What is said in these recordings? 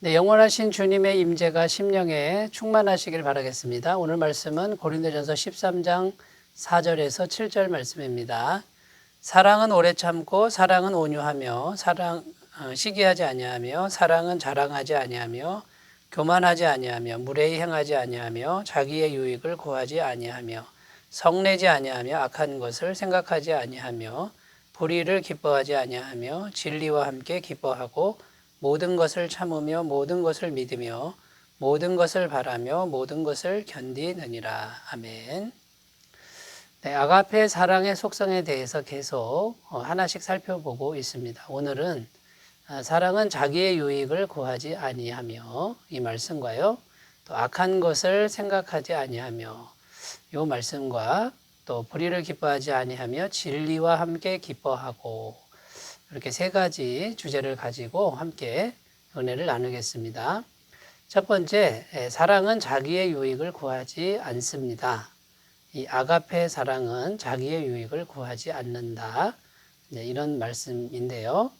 네, 영원하신 주님의 임재가 심령에 충만하시길 바라겠습니다. 오늘 말씀은 고린도전서 13장 4절에서 7절 말씀입니다. 사랑은 오래 참고 사랑은 온유하며 시기하지 아니하며 사랑은 자랑하지 아니하며 교만하지 아니하며 무례히 행하지 아니하며 자기의 유익을 구하지 아니하며 성내지 아니하며 악한 것을 생각하지 아니하며 불의를 기뻐하지 아니하며 진리와 함께 기뻐하고 모든 것을 참으며 모든 것을 믿으며 모든 것을 바라며 모든 것을 견디느니라. 아멘. 네, 아가페 사랑의 속성에 대해서 계속 하나씩 살펴보고 있습니다. 오늘은 사랑은 자기의 유익을 구하지 아니하며 이 말씀과요. 또 악한 것을 생각하지 아니하며 이 말씀과 또 불의를 기뻐하지 아니하며 진리와 함께 기뻐하고 이렇게 세 가지 주제를 가지고 함께 은혜를 나누겠습니다. 첫 번째, 사랑은 자기의 유익을 구하지 않습니다. 이 아가페 사랑은 자기의 유익을 구하지 않는다. 이런 말씀인데요.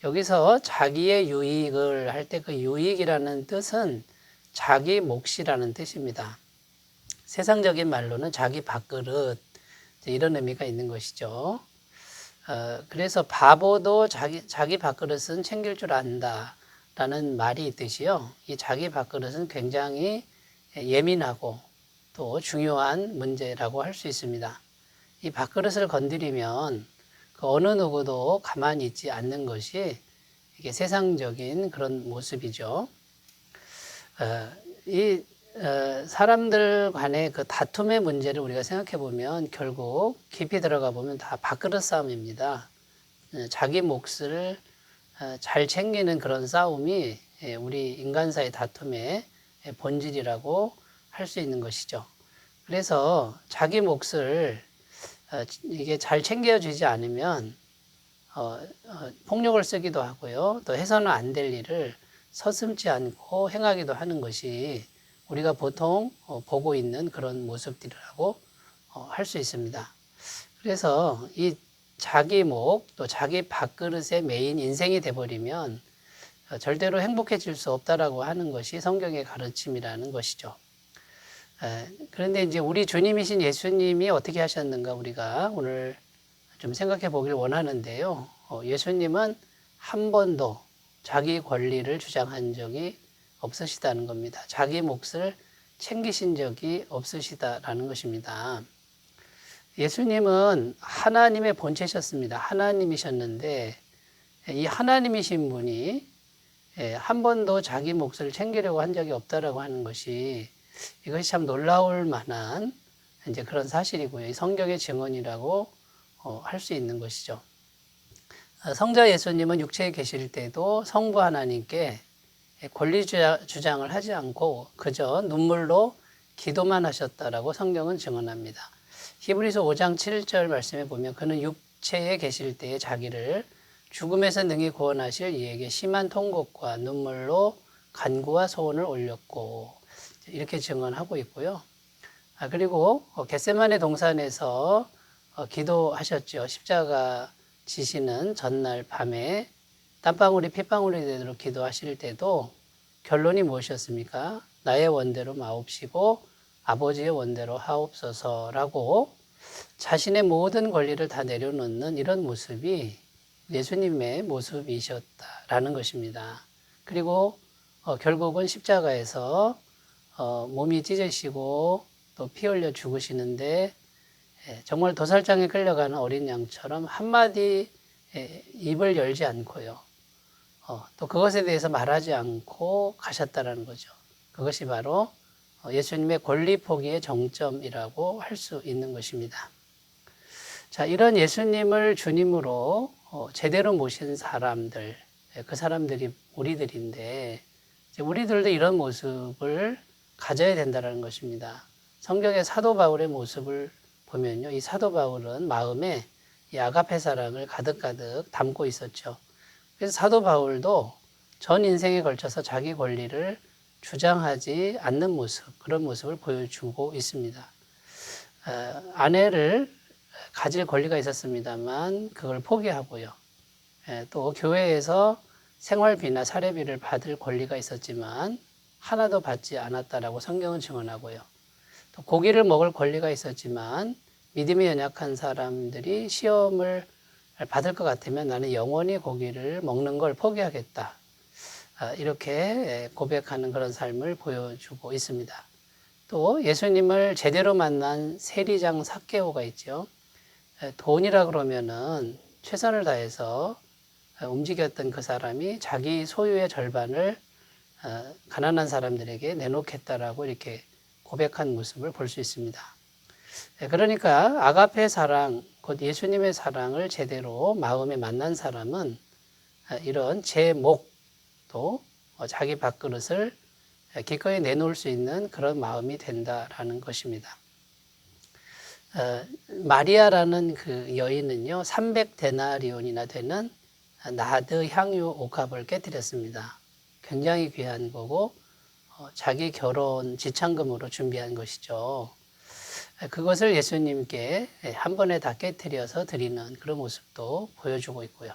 여기서 자기의 유익을 할 때 그 유익이라는 뜻은 자기 몫이라는 뜻입니다. 세상적인 말로는 자기 밥그릇 이런 의미가 있는 것이죠. 그래서 바보도 자기 밥그릇은 챙길 줄 안다 라는 말이 있듯이요. 이 자기 밥그릇은 굉장히 예민하고 또 중요한 문제라고 할 수 있습니다. 이 밥그릇을 건드리면 그 어느 누구도 가만히 있지 않는 것이 이게 세상적인 그런 모습이죠. 이 사람들 간의 그 다툼의 문제를 우리가 생각해 보면 결국 깊이 들어가 보면 다 밥그릇 싸움입니다. 자기 몫을 잘 챙기는 그런 싸움이 우리 인간사의 다툼의 본질이라고 할 수 있는 것이죠. 그래서 자기 몫을 이게 잘 챙겨주지 않으면 폭력을 쓰기도 하고요. 또 해서는 안 될 일을 서슴지 않고 행하기도 하는 것이 우리가 보통 보고 있는 그런 모습들이라고 할 수 있습니다. 그래서 이 자기 목 또 자기 밥그릇의 메인 인생이 돼버리면 절대로 행복해질 수 없다라고 하는 것이 성경의 가르침이라는 것이죠. 그런데 이제 우리 주님이신 예수님이 어떻게 하셨는가 우리가 오늘 좀 생각해 보길 원하는데요. 예수님은 한 번도 자기 권리를 주장한 적이 없으시다는 겁니다. 자기 몫을 챙기신 적이 없으시다라는 것입니다. 예수님은 하나님의 본체셨습니다. 하나님이셨는데 이 하나님이신 분이 한 번도 자기 몫을 챙기려고 한 적이 없다라고 하는 것이 이것이 참 놀라울 만한 이제 그런 사실이고요. 이 성경의 증언이라고 할 수 있는 것이죠. 성자 예수님은 육체에 계실 때도 성부 하나님께 권리 주장을 하지 않고 그저 눈물로 기도만 하셨다라고 성경은 증언합니다. 히브리서 5장 7절 말씀에 보면 그는 육체에 계실 때에 자기를 죽음에서 능히 구원하실 이에게 심한 통곡과 눈물로 간구와 소원을 올렸고 이렇게 증언하고 있고요. 그리고 겟세마네 동산에서 기도하셨죠. 십자가 지시는 전날 밤에 땀방울이 핏방울이 되도록 기도하실 때도 결론이 무엇이었습니까? 나의 원대로 마옵시고 아버지의 원대로 하옵소서라고 자신의 모든 권리를 다 내려놓는 이런 모습이 예수님의 모습이셨다라는 것입니다. 그리고 결국은 십자가에서 몸이 찢어지시고 또 피 흘려 죽으시는데 정말 도살장에 끌려가는 어린 양처럼 한마디 입을 열지 않고요. 또 그것에 대해서 말하지 않고 가셨다라는 거죠. 그것이 바로 예수님의 권리 포기의 정점이라고 할 수 있는 것입니다. 자, 이런 예수님을 주님으로 제대로 모신 사람들, 그 사람들이 우리들인데 우리들도 이런 모습을 가져야 된다는 것입니다. 성경의 사도 바울의 모습을 보면요. 이 사도 바울은 마음에 이 아가페 사랑을 가득가득 담고 있었죠. 그래서 사도 바울도 전 인생에 걸쳐서 자기 권리를 주장하지 않는 모습, 그런 모습을 보여주고 있습니다. 아내를 가질 권리가 있었습니다만 그걸 포기하고요. 또 교회에서 생활비나 사례비를 받을 권리가 있었지만 하나도 받지 않았다라고 성경은 증언하고요. 또 고기를 먹을 권리가 있었지만 믿음이 연약한 사람들이 시험을 받을 것 같으면 나는 영원히 고기를 먹는 걸 포기하겠다. 이렇게 고백하는 그런 삶을 보여주고 있습니다. 또 예수님을 제대로 만난 세리장 삭개오가 있죠. 돈이라 그러면은 최선을 다해서 움직였던 그 사람이 자기 소유의 절반을 가난한 사람들에게 내놓겠다라고 이렇게 고백한 모습을 볼 수 있습니다. 그러니까 아가페 사랑, 곧 예수님의 사랑을 제대로 마음에 만난 사람은 이런 제 목, 자기 밥그릇을 기꺼이 내놓을 수 있는 그런 마음이 된다라는 것입니다. 마리아라는 그 여인은요, 300데나리온이나 되는 나드 향유 옥합을 깨뜨렸습니다. 굉장히 귀한 거고 자기 결혼 지참금으로 준비한 것이죠. 그것을 예수님께 한 번에 다 깨뜨려서 드리는 그런 모습도 보여주고 있고요.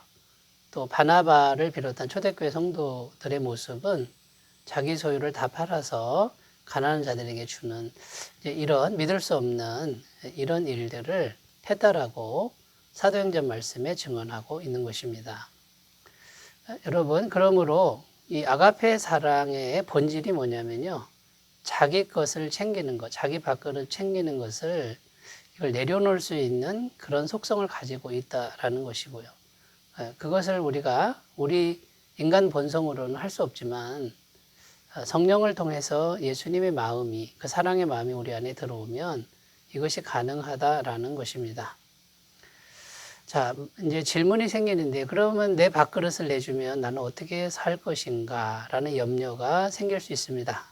또 바나바를 비롯한 초대교회 성도들의 모습은 자기 소유를 다 팔아서 가난한 자들에게 주는 이런 믿을 수 없는 이런 일들을 했다라고 사도행전 말씀에 증언하고 있는 것입니다. 여러분, 그러므로 이 아가페 사랑의 본질이 뭐냐면요. 자기 것을 챙기는 것, 자기 밥그릇 챙기는 것을 이걸 내려놓을 수 있는 그런 속성을 가지고 있다라는 것이고요. 그것을 우리 인간 본성으로는 할 수 없지만 성령을 통해서 예수님의 마음이, 그 사랑의 마음이 우리 안에 들어오면 이것이 가능하다라는 것입니다. 자, 이제 질문이 생기는데, 그러면 내 밥그릇을 내주면 나는 어떻게 살 것인가? 라는 염려가 생길 수 있습니다.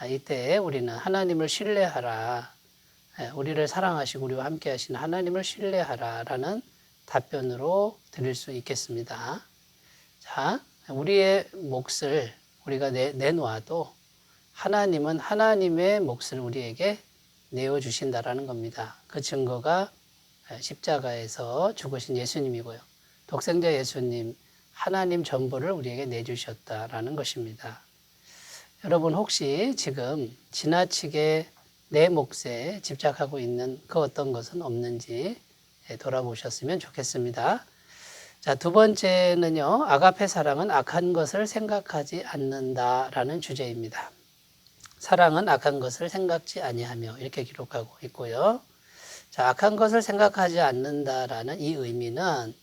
이때 우리는 하나님을 신뢰하라. 우리를 사랑하시고 우리와 함께 하시는 하나님을 신뢰하라. 라는 답변으로 드릴 수 있겠습니다. 자, 우리의 몫을 우리가 내놓아도 하나님은 하나님의 몫을 우리에게 내어주신다라는 겁니다. 그 증거가 십자가에서 죽으신 예수님이고요. 독생자 예수님, 하나님 전부를 우리에게 내주셨다라는 것입니다. 여러분 혹시 지금 지나치게 내 몫에 집착하고 있는 그 어떤 것은 없는지 돌아보셨으면 좋겠습니다. 자, 두 번째는요, 아가페 사랑은 악한 것을 생각하지 않는다라는 주제입니다. 사랑은 악한 것을 생각지 아니하며 이렇게 기록하고 있고요. 자, 악한 것을 생각하지 않는다라는 이 의미는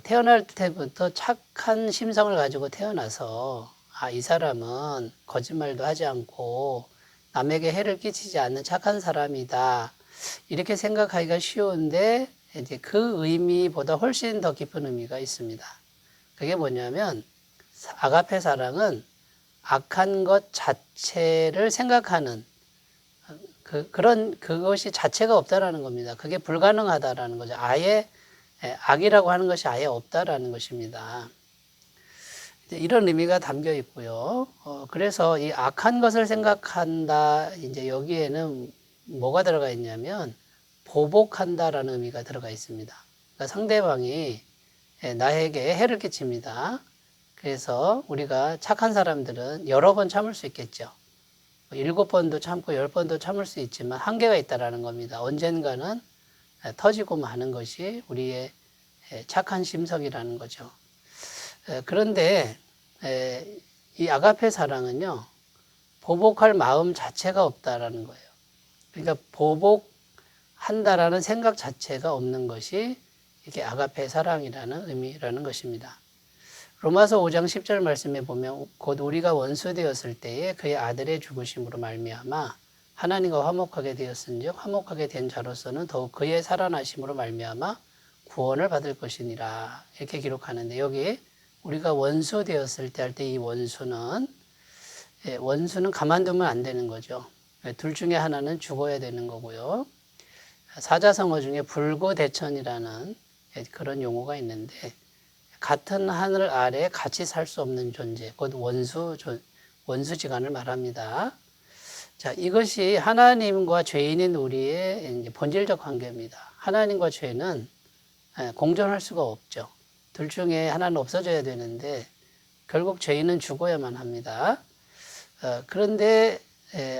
태어날 때부터 착한 심성을 가지고 태어나서 이 사람은 거짓말도 하지 않고 남에게 해를 끼치지 않는 착한 사람이다. 이렇게 생각하기가 쉬운데 이제 그 의미보다 훨씬 더 깊은 의미가 있습니다. 그게 뭐냐면 아가페 사랑은 악한 것 자체를 생각하는 그것이 자체가 없다라는 겁니다. 그게 불가능하다라는 거죠. 아예 악이라고 하는 것이 아예 없다라는 것입니다. 이런 의미가 담겨 있고요. 그래서 이 악한 것을 생각한다. 이제 여기에는 뭐가 들어가 있냐면 보복한다라는 의미가 들어가 있습니다. 그러니까 상대방이 나에게 해를 끼칩니다. 그래서 우리가 착한 사람들은 여러 번 참을 수 있겠죠. 7번도 참고 10번도 참을 수 있지만 한계가 있다라는 겁니다. 언젠가는 터지고 마는 것이 우리의 착한 심성이라는 거죠. 그런데 이 아가페 사랑은요, 보복할 마음 자체가 없다라는 거예요. 그러니까 보복한다라는 생각 자체가 없는 것이 이게 아가페 사랑이라는 의미라는 것입니다. 로마서 5장 10절 말씀에 보면 곧 우리가 원수 되었을 때에 그의 아들의 죽으심으로 말미암아 하나님과 화목하게 되었은즉 화목하게 된 자로서는 더욱 그의 살아나심으로 말미암아 구원을 받을 것이니라 이렇게 기록하는데 여기 우리가 원수 되었을 때 할 때 이 원수는 가만두면 안 되는 거죠. 둘 중에 하나는 죽어야 되는 거고요. 사자성어 중에 불구대천이라는 그런 용어가 있는데 같은 하늘 아래 같이 살 수 없는 존재, 곧 원수지간을 말합니다. 자, 이것이 하나님과 죄인인 우리의 이제 본질적 관계입니다. 하나님과 죄는 공존할 수가 없죠. 둘 중에 하나는 없어져야 되는데 결국 죄인은 죽어야만 합니다. 그런데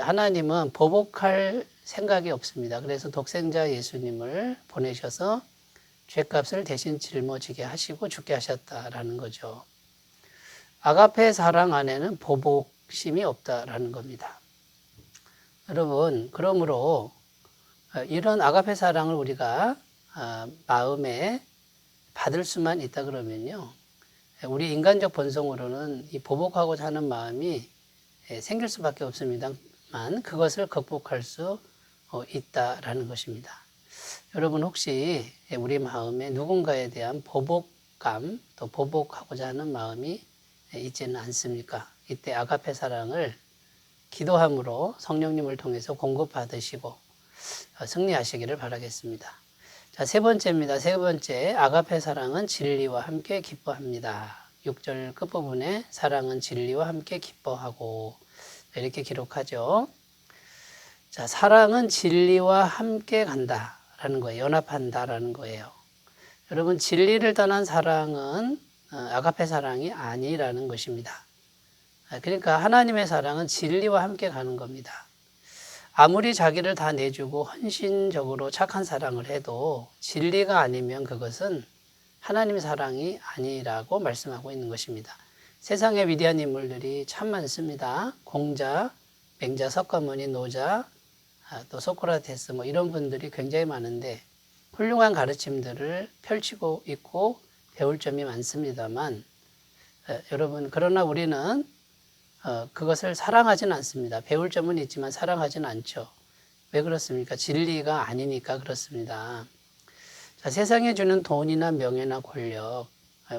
하나님은 보복할 생각이 없습니다. 그래서 독생자 예수님을 보내셔서 죄값을 대신 짊어지게 하시고 죽게 하셨다라는 거죠. 아가페 사랑 안에는 보복심이 없다라는 겁니다. 여러분, 그러므로 이런 아가페 사랑을 우리가 마음에 받을 수만 있다 그러면요, 우리 인간적 본성으로는 이 보복하고자 하는 마음이 생길 수밖에 없습니다만 그것을 극복할 수 있다라는 것입니다. 여러분, 혹시 우리 마음에 누군가에 대한 보복감, 또 보복하고자 하는 마음이 있지는 않습니까? 이때 아가페 사랑을 기도함으로 성령님을 통해서 공급받으시고 승리하시기를 바라겠습니다. 자, 세 번째입니다. 세 번째, 아가페 사랑은 진리와 함께 기뻐합니다. 6절 끝부분에 사랑은 진리와 함께 기뻐하고 이렇게 기록하죠. 자, 사랑은 진리와 함께 간다라는 거예요. 연합한다라는 거예요. 여러분, 진리를 떠난 사랑은 아가페 사랑이 아니라는 것입니다. 그러니까 하나님의 사랑은 진리와 함께 가는 겁니다. 아무리 자기를 다 내주고 헌신적으로 착한 사랑을 해도 진리가 아니면 그것은 하나님의 사랑이 아니라고 말씀하고 있는 것입니다. 세상에 위대한 인물들이 참 많습니다. 공자, 맹자, 석가모니, 노자, 또 소크라테스 이런 분들이 굉장히 많은데 훌륭한 가르침들을 펼치고 있고 배울 점이 많습니다만 여러분, 그러나 우리는 그것을 사랑하지는 않습니다. 배울 점은 있지만 사랑하지는 않죠. 왜 그렇습니까? 진리가 아니니까 그렇습니다. 자, 세상에 주는 돈이나 명예나 권력,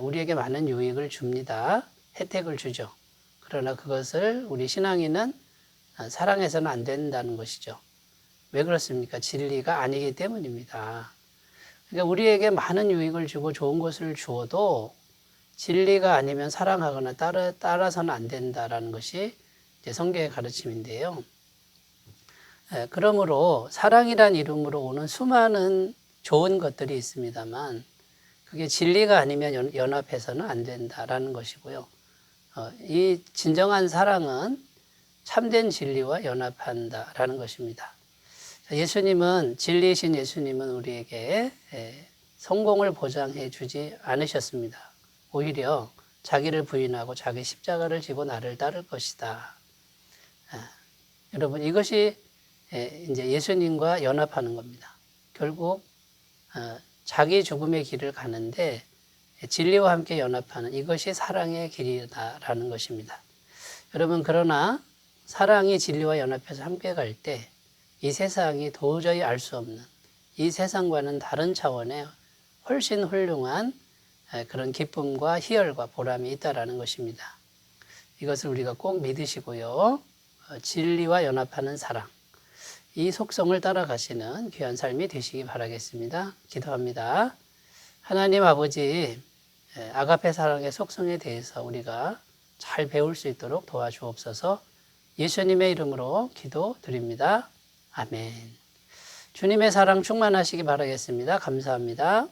우리에게 많은 유익을 줍니다. 혜택을 주죠. 그러나 그것을 우리 신앙인은 사랑해서는 안 된다는 것이죠. 왜 그렇습니까? 진리가 아니기 때문입니다. 그러니까 우리에게 많은 유익을 주고 좋은 것을 주어도 진리가 아니면 사랑하거나 따라서는 안 된다라는 것이 이제 성경의 가르침인데요. 그러므로 사랑이란 이름으로 오는 수많은 좋은 것들이 있습니다만 그게 진리가 아니면 연합해서는 안 된다라는 것이고요. 이 진정한 사랑은 참된 진리와 연합한다라는 것입니다. 예수님은, 진리이신 예수님은 우리에게 성공을 보장해 주지 않으셨습니다. 오히려 자기를 부인하고 자기 십자가를 지고 나를 따를 것이다. 여러분, 이것이 이제 예수님과 연합하는 겁니다. 결국 자기 죽음의 길을 가는데 진리와 함께 연합하는 이것이 사랑의 길이다라는 것입니다. 여러분, 그러나 사랑이 진리와 연합해서 함께 갈 때 이 세상이 도저히 알 수 없는, 이 세상과는 다른 차원의 훨씬 훌륭한 그런 기쁨과 희열과 보람이 있다라는 것입니다. 이것을 우리가 꼭 믿으시고요. 진리와 연합하는 사랑, 이 속성을 따라가시는 귀한 삶이 되시기 바라겠습니다. 기도합니다. 하나님 아버지, 아가페 사랑의 속성에 대해서 우리가 잘 배울 수 있도록 도와주옵소서. 예수님의 이름으로 기도드립니다. 아멘. 주님의 사랑 충만하시기 바라겠습니다. 감사합니다.